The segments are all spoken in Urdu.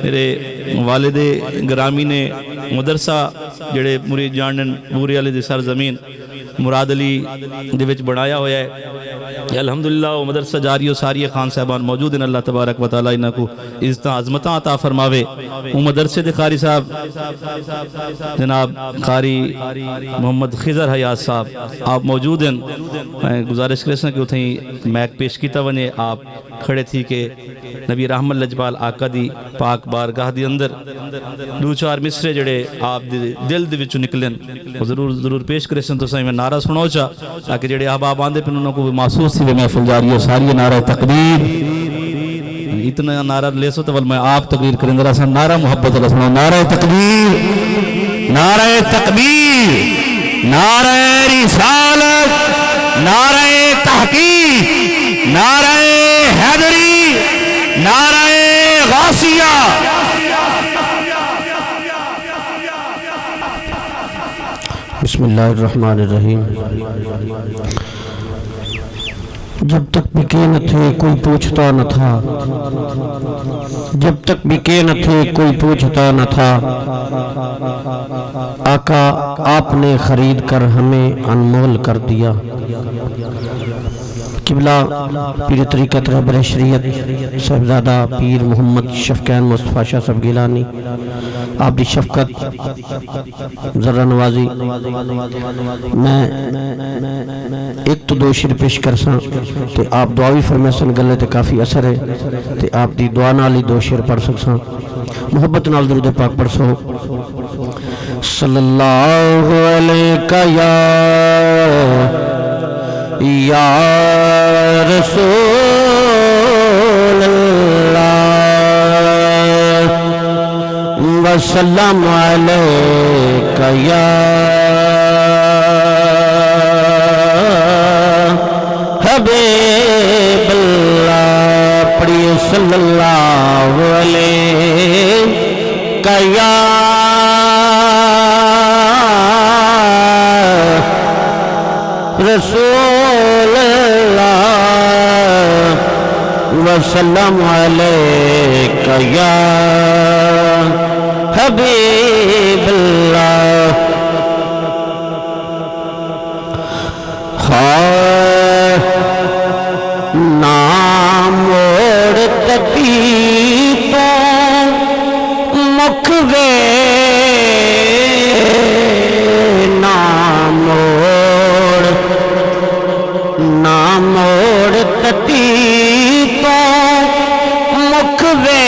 میرے والد گرامی نے مدرسہ جڑے مرید جانن بوری والے دی سرزمین مراد علی دے وچ بنایا ہویا ہے کہ الحمدللہ وہ مدرسہ جاری و ساری خان صاحبان موجود ہیں. اللہ تبارک و تعالی انہاں کو عزتاں عظمتاں عطا فرماوے. وہ مدرسے دے قاری صاحب جناب قاری محمد خضر حیات صاحب آپ موجود ہیں. میں گزارش کرساں کہ اتھیں میک پیش کیتا ونے آپ کھڑے تھی کہ نبی رحمت لجپال آقا دی پاک بارگاہ دی اندر دو چار مصرے جڑے آپ دل دے وچوں نکلن وہ ضرور پیش کرسن. تو سائیں میں نعرہ سناؤ چا تاکہ جڑے احباب آندے پن انہوں کو بھی محسوس تھی محفل جاری ہے ساری نعرہ تکبیر. اتنا نعرہ لے سو تو میں آپ تقریر کریں ذرا سا نعرہ محبت اللہ سناؤ. نعرہ تکبیر، نعرہ تکبیر، نعرہ رسالت، نعرہ تحقیق، نعرہ حیدری، نعرہ غوثیہ. بسم اللہ الرحمن الرحیم. جب تک بکے نہ تھے کوئی پوچھتا نہ تھا، جب تک بکے نہ تھے کوئی پوچھتا نہ تھا، آقا آپ نے خرید کر ہمیں انمول کر دیا. قبلہ پیر طریقت رہبر شریعت صاحبزادہ پیر محمد شفقین مصطفیٰ شاہ صاحب گیلانی آپ دی شفقت ذرہ نوازی میں ایک تو دو شیر پیش کرساں تے آپ دعاوی فرمیسن گلے تے کافی اثر ہے تے آپ دی دعا نالی دو شیر پڑھ سکساں. محبت نال درود پاک پڑھ سو. صلی اللہ علیہ یا رسول اللہ وسلم علیکہ یا حبیب اللہ. پڑھیے صلی اللہ علیکہ یا رسول اللہ وسلم علیکہ یا حبیب اللہ. نام موڑ تکی تو مکھ وے نام موڑ تتی تو مکھ وے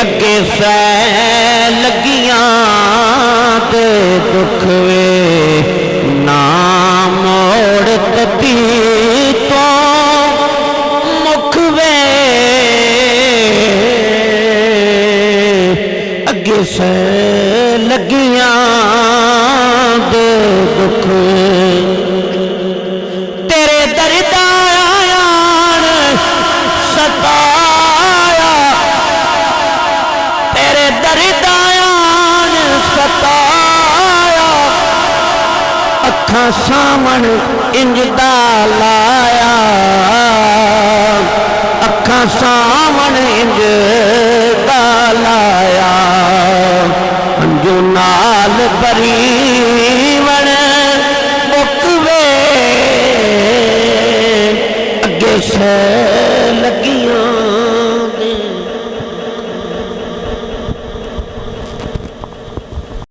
اگے سہ لگیاں دے دکھ وے. نام موڑ تتی تو مکھ وے اگے سہ لگیاں دے دکھ. تیرے درد آیان ستایا، تیرے درد آیان ستایا، اکھاں سامن انج دا لایا، اکھاں سامن انج دا لایا. انجو نال بری